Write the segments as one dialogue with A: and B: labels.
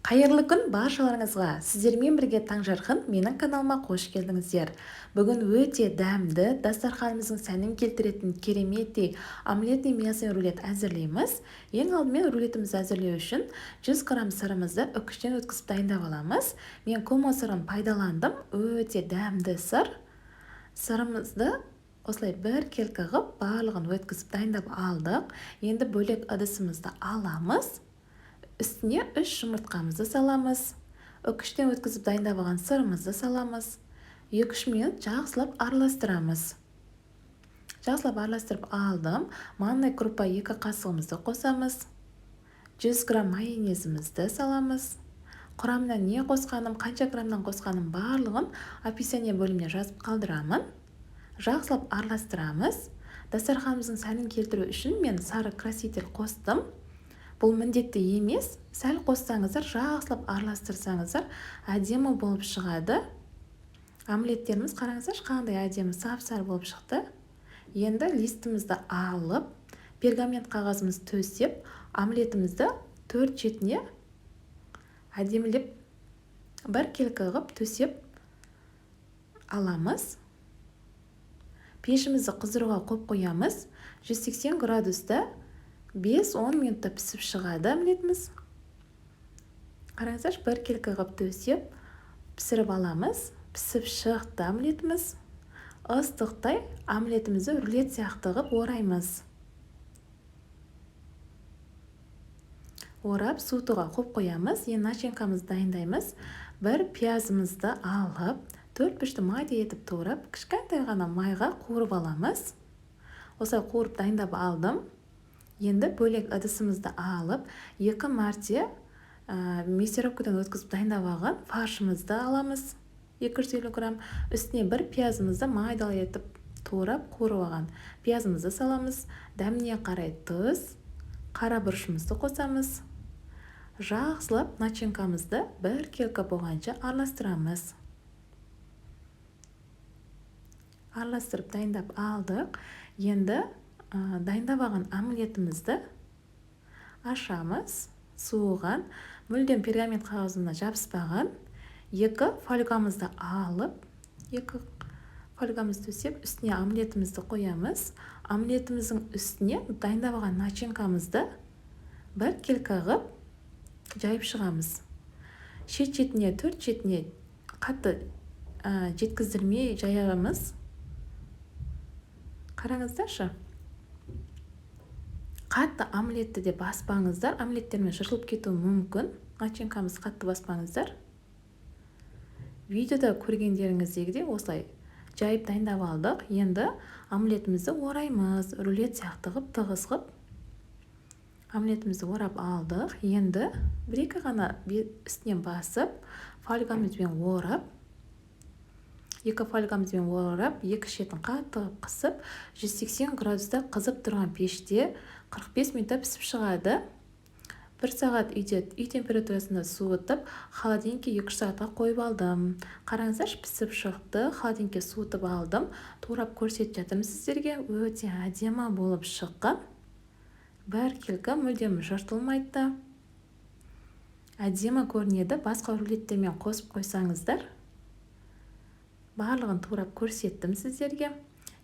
A: Қайырлы күн баршаларыңызға. Сіздермен бірге Таңжарқын менің каналыма қош келдіңіздер. Бүгін өте дәмді, дастарханымыздың сәнін келтіретін кереметтей омлетный мясной рулет әзірлейміз. Ең алдымен рулетімізді әзірлеу үшін 100 грамм сырымызды үкіштен өткізіп дайындап аламыз. Мен комо сырын пайдаландым. Өте дәмді сыр. Сырымызды осылай бір келкі ғып барлығын өткізіп дайындап алдық. Енді бөлек ыдысымызды аламыз. Үстіне 3 жұмыртқамызды саламыз. Үкіштен өткізіп дайындап алған сырымызды саламыз. 2-3 минут жақсылап араластырамыз. Жақсылап араластырып алдым. Манной крупа 2 қасығымызды қосамыз. 100 грамм майонезімізді саламыз. Құрамына не қосқаным, қанша граммнан қосқаным барлығын описание бөліміне жазып қалдырамын. Жақсылап араластырамыз. Дастарханымыздың сәнін келтіру үшін мен сары краситель қостым. Бұл міндетті емес, сәл қоссаңыздар, жақсылап араластырсаңыздар, әдемі болып шығады. Омлеттеріміз қараңыздар, қандай әдемі сап-сары болып шықты. Енді листімізді алып, пергамент қағазымыз төсеп, омлетімізді 4 шетіне әдемілеп бір келкі ғып төсеп аламыз. Пешімізді қыздыруға қойып қоямыз. 180 градуста 5-10 минутта пісіп шығады омлетіміз. Қараңыздар, бір келкі ғып төсеп пісіріп аламыз. Пісіп шықты омлетіміз. Ыстықтай омлетімізді рулет сияқты ғып ораймыз. Орап суытуға қойып қоямыз. Енді начинкамызды дайындаймыз. Бір пиязымызды алып, 4 бүшті майда етіп турап, кішкентай ғана майға қуырып аламыз. Осылай қуырып дайындап алдым. Енді бөлек ыдысымызды алып, 2 мәрте мясорубкадан өткізіп дайындап алған фаршымызды аламыз. 250 грамм. Үстіне бір пиязымызды майдалы етіп турап қуырып алған пиязымызды саламыз. Дәміне қарай тұз, қара бұрышымызды қосамыз. Жақсылап начинкамызды бір келкі болғанша араластырамыз. Араластырып дайындап алдық. Енді дайындап алған омлетімізді ашамыз. Суыған, мүлдем пергамент қағазына жабыспаған 2 фольгамызды алып, 2 фольгамызды төсеп, үстіне омлетімізді қоямыз. Омлетіміздің үстіне дайындап алған начинкамызды бір келкі ғып жайып шығамыз. Шет-шетіне, 4 шетіне қатты жеткіздірмей жаямыз. Қараңыздаршы. Қатты омлетті де баспаңыздар. Омлеттермен жыртылып кетуі мүмкін. Начинкамыз қатты баспаңыздар. Видеода көргендеріңіздегідей осылай жайып дайындап алдық. Енді омлетімізді ораймыз. Рулет сияқты ғып, тығыз ғып. Омлетімізді орап алдық. Енді 1-2 ғана үстінен басып, фольгамызбен орап, 2 фольгамызбен орап, 2 шетін қатты қысып, 180 градуста қызып тұрған пеште 45 минутта пісіп шығады. 1 сағат үй температурасында суытып, холодильникке 2 сағатқа қойып алдым. Қараңыздар, пісіп шықты, холодильникке суытып алдым. Турап көрсетіп жатырмын сіздерге. Өте әдемі болып шыққан. Бір келкі мүлдем жыртылмайды. Әдемі көрінеді. Басқа рулеттермен қосып қойсаңыздар. Барлығын турап көрсеттім сіздерге.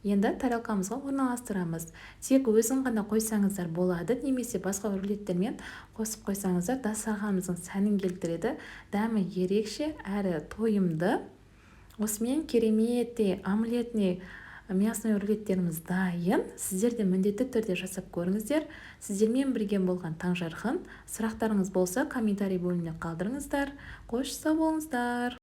A: Енді тарелкамызға орналастырамыз. Тек өзін ғана қойсаңыздар болады, немесе басқа рулеттермен қосып қойсаңыздар дастарханымыздың сәнін келтіреді. Дәмі ерекше әрі тойымды. Осымен кереметтей омлетный мясной рулеттеріміз дайын. Сіздер де міндетті түрде жасап көріңіздер. Сіздермен бірге болған Таңжарқын. Сұрақтарыңыз болса комментарий бөліміне қалдырыңыздар. Қош сау болыңыздар.